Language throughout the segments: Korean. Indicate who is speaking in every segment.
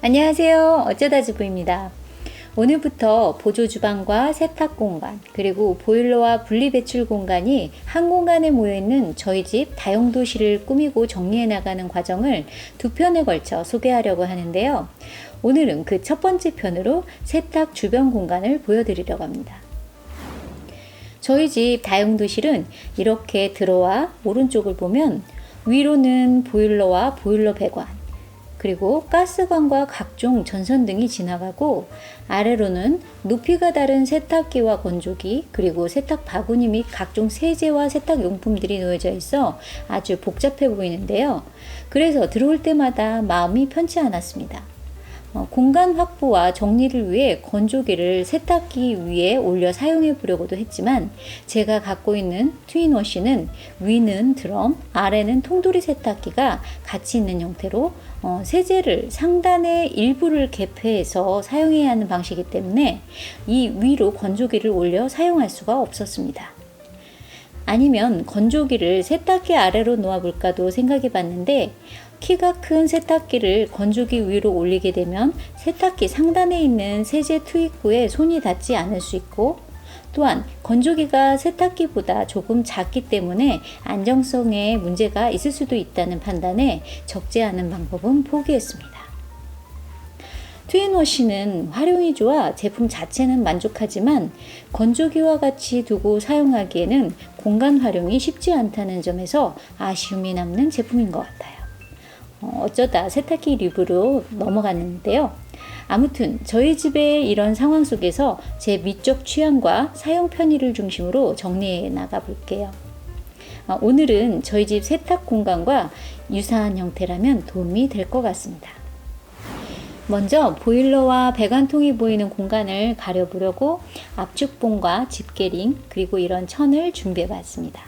Speaker 1: 안녕하세요. 어쩌다 주부입니다. 오늘부터 보조 주방과 세탁 공간, 그리고 보일러와 분리 배출 공간이 한 공간에 모여있는 저희 집 다용도실을 꾸미고 정리해 나가는 과정을 두 편에 걸쳐 소개하려고 하는데요. 오늘은 그 첫 번째 편으로 세탁 주변 공간을 보여드리려고 합니다. 저희 집 다용도실은 이렇게 들어와 오른쪽을 보면 위로는 보일러와 보일러 배관, 그리고 가스관과 각종 전선 등이 지나가고 아래로는 높이가 다른 세탁기와 건조기, 그리고 세탁 바구니 및 각종 세제와 세탁용품들이 놓여져 있어 아주 복잡해 보이는데요. 그래서 들어올 때마다 마음이 편치 않았습니다. 공간 확보와 정리를 위해 건조기를 세탁기 위에 올려 사용해 보려고도 했지만 제가 갖고 있는 트윈워시는 위는 드럼, 아래는 통돌이 세탁기가 같이 있는 형태로 세제를 상단의 일부를 개폐해서 사용해야 하는 방식이기 때문에 이 위로 건조기를 올려 사용할 수가 없었습니다. 아니면 건조기를 세탁기 아래로 놓아볼까도 생각해 봤는데 키가 큰 세탁기를 건조기 위로 올리게 되면 세탁기 상단에 있는 세제 투입구에 손이 닿지 않을 수 있고, 또한 건조기가 세탁기보다 조금 작기 때문에 안정성에 문제가 있을 수도 있다는 판단에 적지 않은 방법은 포기했습니다. 트윈워시는 활용이 좋아 제품 자체는 만족하지만 건조기와 같이 두고 사용하기에는 공간 활용이 쉽지 않다는 점에서 아쉬움이 남는 제품인 것 같아요. 어쩌다 세탁기 리뷰로 넘어갔는데요. 아무튼 저희 집의 이런 상황 속에서 제 미적 취향과 사용 편의를 중심으로 정리해 나가 볼게요. 오늘은 저희 집 세탁 공간과 유사한 형태라면 도움이 될 것 같습니다. 먼저 보일러와 배관통이 보이는 공간을 가려보려고 압축봉과 집게링, 그리고 이런 천을 준비해 봤습니다.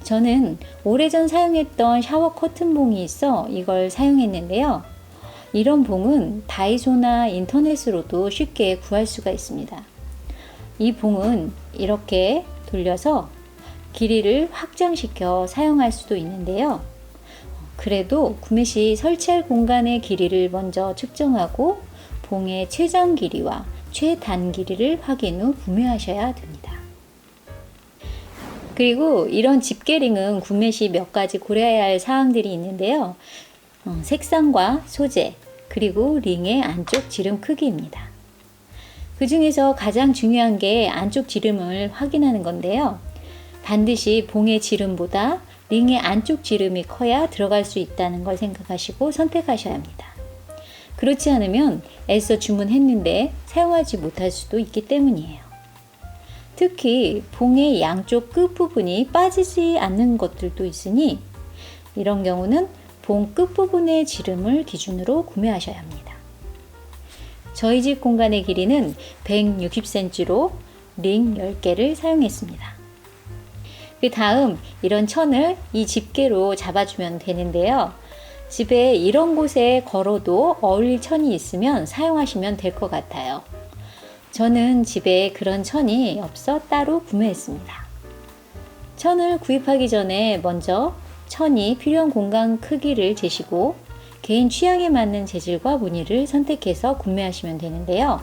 Speaker 1: 저는 오래전 사용했던 샤워 커튼봉이 있어 이걸 사용했는데요. 이런 봉은 다이소나 인터넷으로도 쉽게 구할 수가 있습니다. 이 봉은 이렇게 돌려서 길이를 확장시켜 사용할 수도 있는데요. 그래도 구매 시 설치할 공간의 길이를 먼저 측정하고 봉의 최장 길이와 최단 길이를 확인 후 구매하셔야 됩니다. 그리고 이런 집게링은 구매 시 몇 가지 고려해야 할 사항들이 있는데요. 색상과 소재, 그리고 링의 안쪽 지름 크기입니다. 그 중에서 가장 중요한 게 안쪽 지름을 확인하는 건데요. 반드시 봉의 지름보다 링의 안쪽 지름이 커야 들어갈 수 있다는 걸 생각하시고 선택하셔야 합니다. 그렇지 않으면 애써 주문했는데 사용하지 못할 수도 있기 때문이에요. 특히 봉의 양쪽 끝부분이 빠지지 않는 것들도 있으니 이런 경우는 봉 끝부분의 지름을 기준으로 구매하셔야 합니다. 저희 집 공간의 길이는 160cm로 링 10개를 사용했습니다. 그 다음 이런 천을 이 집게로 잡아주면 되는데요. 집에 이런 곳에 걸어도 어울릴 천이 있으면 사용하시면 될 것 같아요. 저는 집에 그런 천이 없어 따로 구매했습니다. 천을 구입하기 전에 먼저 천이 필요한 공간 크기를 재시고 개인 취향에 맞는 재질과 무늬를 선택해서 구매하시면 되는데요.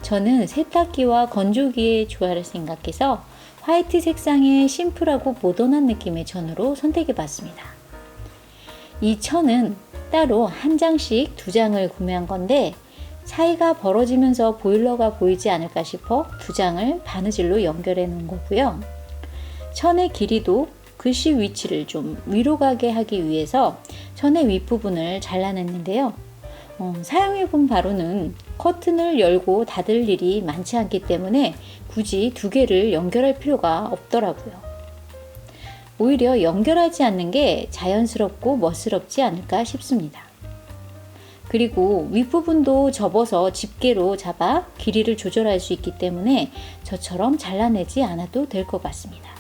Speaker 1: 저는 세탁기와 건조기의 조화를 생각해서 화이트 색상의 심플하고 모던한 느낌의 천으로 선택해 봤습니다. 이 천은 따로 한 장씩 두 장을 구매한 건데 사이가 벌어지면서 보일러가 보이지 않을까 싶어 두 장을 바느질로 연결해 놓은 거고요. 천의 길이도 글씨 위치를 좀 위로 가게 하기 위해서 천의 윗부분을 잘라냈는데요. 사용해 본 바로는 커튼을 열고 닫을 일이 많지 않기 때문에 굳이 두 개를 연결할 필요가 없더라고요. 오히려 연결하지 않는 게 자연스럽고 멋스럽지 않을까 싶습니다. 그리고 윗부분도 접어서 집게로 잡아 길이를 조절할 수 있기 때문에 저처럼 잘라내지 않아도 될 것 같습니다.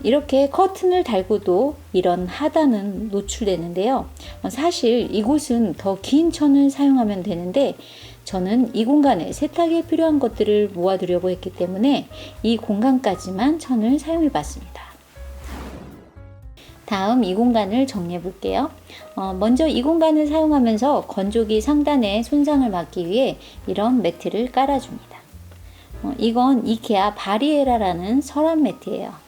Speaker 1: 이렇게 커튼을 달고도 이런 하단은 노출되는데요. 사실 이곳은 더 긴 천을 사용하면 되는데 저는 이 공간에 세탁에 필요한 것들을 모아두려고 했기 때문에 이 공간까지만 천을 사용해 봤습니다. 다음 이 공간을 정리해 볼게요. 먼저 이 공간을 사용하면서 건조기 상단에 손상을 막기 위해 이런 매트를 깔아줍니다. 이건 이케아 바리에라라는 서랍 매트예요.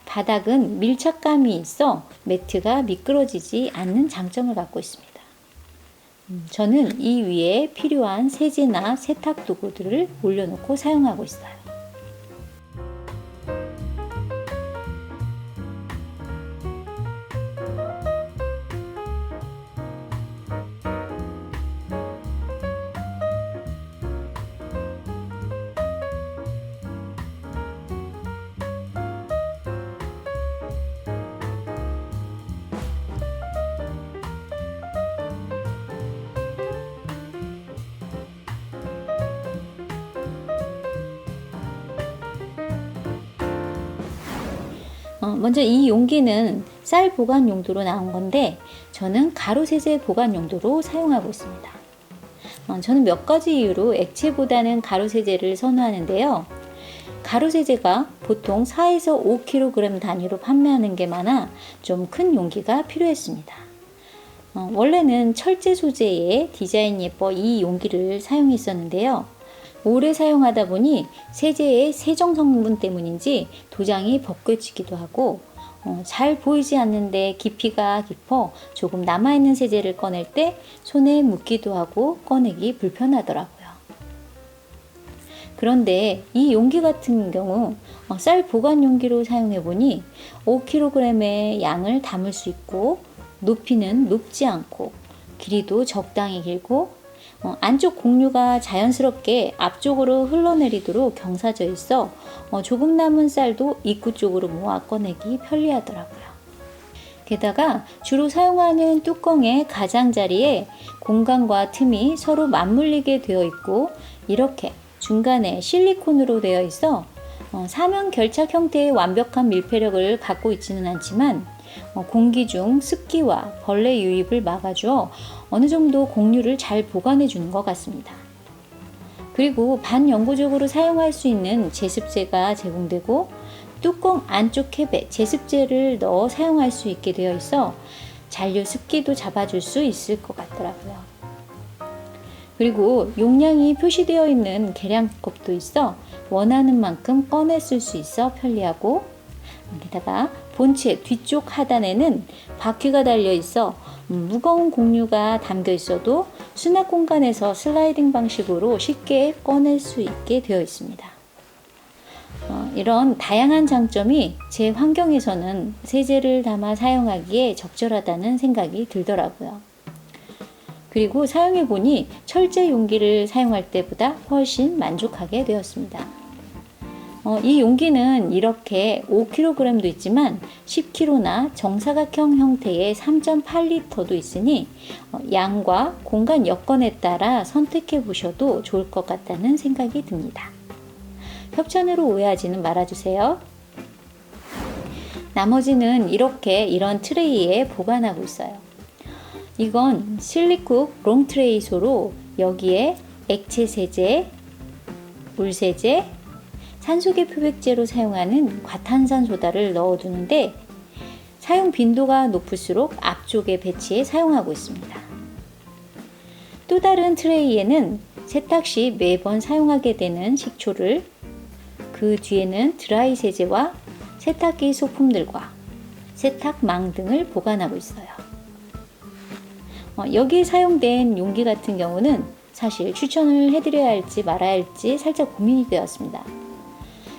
Speaker 1: 바닥은 밀착감이 있어 매트가 미끄러지지 않는 장점을 갖고 있습니다. 저는 이 위에 필요한 세제나 세탁 도구들을 올려놓고 사용하고 있어요. 먼저 이 용기는 쌀 보관 용도로 나온 건데 저는 가루 세제 보관 용도로 사용하고 있습니다. 저는 몇 가지 이유로 액체보다는 가루 세제를 선호하는데요. 가루 세제가 보통 4에서 5kg 단위로 판매하는 게 많아 좀 큰 용기가 필요했습니다. 원래는 철제 소재의 디자인 예뻐 이 용기를 사용했었는데요. 오래 사용하다 보니 세제의 세정 성분 때문인지 도장이 벗겨지기도 하고 잘 보이지 않는데 깊이가 깊어 조금 남아있는 세제를 꺼낼 때 손에 묻기도 하고 꺼내기 불편하더라고요. 그런데 이 용기 같은 경우 쌀 보관 용기로 사용해 보니 5kg의 양을 담을 수 있고 높이는 높지 않고 길이도 적당히 길고 안쪽 공유가 자연스럽게 앞쪽으로 흘러내리도록 경사져 있어 조금 남은 쌀도 입구 쪽으로 모아 꺼내기 편리하더라고요. 게다가 주로 사용하는 뚜껑의 가장자리에 공간과 틈이 서로 맞물리게 되어 있고 이렇게 중간에 실리콘으로 되어 있어 사면 결착 형태의 완벽한 밀폐력을 갖고 있지는 않지만 공기 중 습기와 벌레 유입을 막아주어 어느 정도 공유를 잘 보관해 주는 것 같습니다. 그리고 반영구적으로 사용할 수 있는 제습제가 제공되고 뚜껑 안쪽 캡에 제습제를 넣어 사용할 수 있게 되어 있어 잔류 습기도 잡아줄 수 있을 것 같더라고요. 그리고 용량이 표시되어 있는 계량컵도 있어 원하는 만큼 꺼내 쓸 수 있어 편리하고 게다가 본체 뒤쪽 하단에는 바퀴가 달려 있어 무거운 공유가 담겨 있어도 수납 공간에서 슬라이딩 방식으로 쉽게 꺼낼 수 있게 되어 있습니다. 이런 다양한 장점이 제 환경에서는 세제를 담아 사용하기에 적절하다는 생각이 들더라고요. 그리고 사용해 보니 철제 용기를 사용할 때보다 훨씬 만족하게 되었습니다. 이 용기는 이렇게 5kg도 있지만 10kg나 정사각형 형태의 3.8L도 있으니 양과 공간 여건에 따라 선택해 보셔도 좋을 것 같다는 생각이 듭니다. 협찬으로 오해하지는 말아주세요. 나머지는 이렇게 이런 트레이에 보관하고 있어요. 이건 실리쿡 롱트레이소로 여기에 액체 세제, 물 세제, 산소계 표백제로 사용하는 과탄산소다를 넣어두는데 사용 빈도가 높을수록 앞쪽에 배치해 사용하고 있습니다. 또 다른 트레이에는 세탁 시 매번 사용하게 되는 식초를, 그 뒤에는 드라이 세제와 세탁기 소품들과 세탁망 등을 보관하고 있어요. 여기에 사용된 용기 같은 경우는 사실 추천을 해드려야 할지 말아야 할지 살짝 고민이 되었습니다.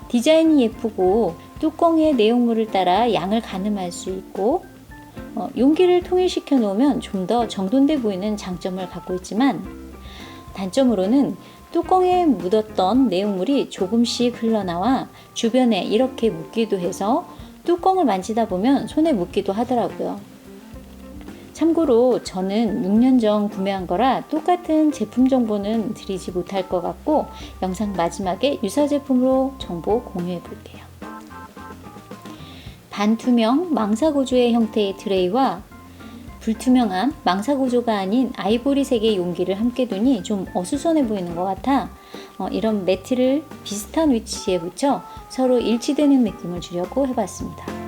Speaker 1: 디자인이 예쁘고 뚜껑의 내용물을 따라 양을 가늠할 수 있고 용기를 통일시켜 놓으면 좀 더 정돈돼 보이는 장점을 갖고 있지만 단점으로는 뚜껑에 묻었던 내용물이 조금씩 흘러나와 주변에 이렇게 묻기도 해서 뚜껑을 만지다 보면 손에 묻기도 하더라고요. 참고로 저는 6년 전 구매한 거라 똑같은 제품 정보는 드리지 못할 것 같고 영상 마지막에 유사 제품으로 정보 공유해 볼게요. 반투명 망사구조의 형태의 트레이와 불투명한 망사구조가 아닌 아이보리색의 용기를 함께 두니 좀 어수선해 보이는 것 같아 이런 매트를 비슷한 위치에 붙여 서로 일치되는 느낌을 주려고 해봤습니다.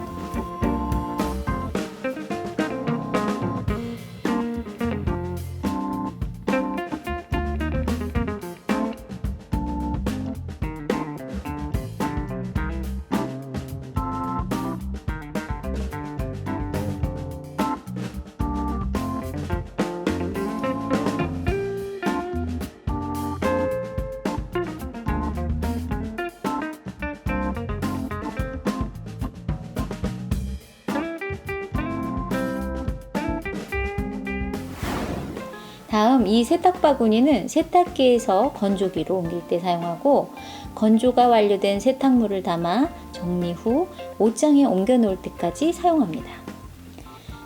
Speaker 1: 다음 이 세탁 바구니는 세탁기에서 건조기로 옮길 때 사용하고 건조가 완료된 세탁물을 담아 정리 후 옷장에 옮겨 놓을 때까지 사용합니다.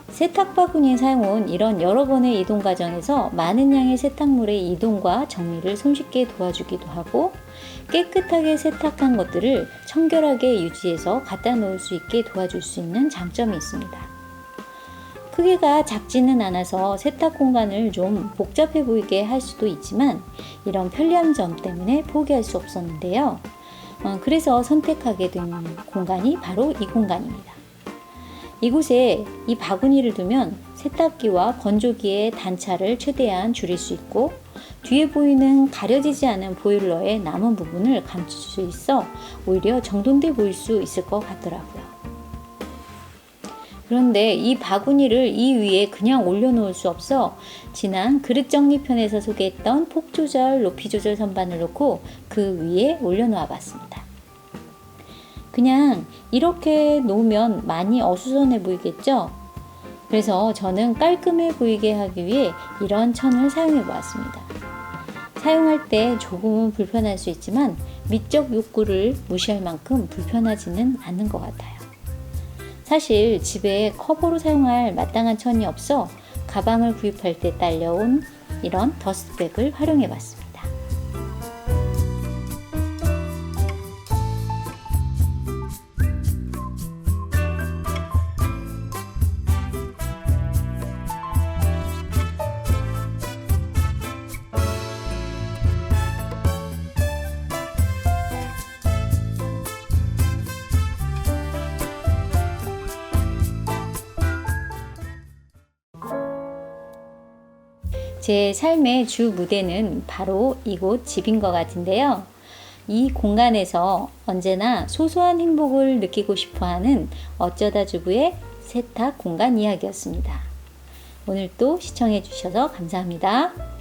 Speaker 1: 세탁 바구니의 사용은 이런 여러 번의 이동 과정에서 많은 양의 세탁물의 이동과 정리를 손쉽게 도와주기도 하고 깨끗하게 세탁한 것들을 청결하게 유지해서 갖다 놓을 수 있게 도와줄 수 있는 장점이 있습니다. 크기가 작지는 않아서 세탁 공간을 좀 복잡해 보이게 할 수도 있지만 이런 편리한 점 때문에 포기할 수 없었는데요. 그래서 선택하게 된 공간이 바로 이 공간입니다. 이곳에 이 바구니를 두면 세탁기와 건조기의 단차를 최대한 줄일 수 있고 뒤에 보이는 가려지지 않은 보일러의 남은 부분을 감출 수 있어 오히려 정돈돼 보일 수 있을 것 같더라고요. 그런데 이 바구니를 이 위에 그냥 올려놓을 수 없어 지난 그릇 정리편에서 소개했던 폭 조절, 높이 조절 선반을 놓고 그 위에 올려놓아 봤습니다. 그냥 이렇게 놓으면 많이 어수선해 보이겠죠? 그래서 저는 깔끔해 보이게 하기 위해 이런 천을 사용해 보았습니다. 사용할 때 조금은 불편할 수 있지만 미적 욕구를 무시할 만큼 불편하지는 않는 것 같아요. 사실 집에 커버로 사용할 마땅한 천이 없어 가방을 구입할 때 딸려온 이런 더스트백을 활용해 봤습니다. 제 삶의 주 무대는 바로 이곳 집인 것 같은데요. 이 공간에서 언제나 소소한 행복을 느끼고 싶어하는 어쩌다 주부의 세탁 공간 이야기였습니다. 오늘 또 시청해 주셔서 감사합니다.